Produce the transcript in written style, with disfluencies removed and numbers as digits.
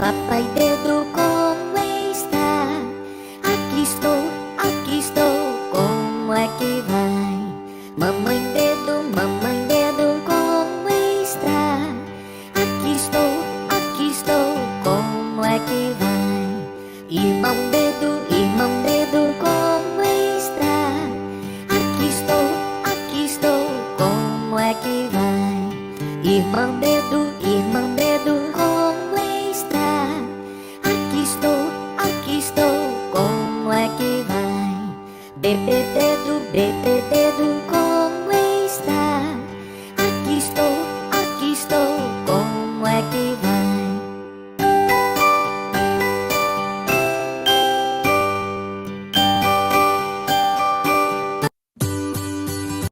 Papai dedo, como está? Aqui estou, como é que vai? Mamãe dedo, como está? Aqui estou, como é que vai? Irmão dedo, como está? Aqui estou, como é que vai? Irmão dedo, como está? Aqui estou, como é que vai? Bebê dedo, como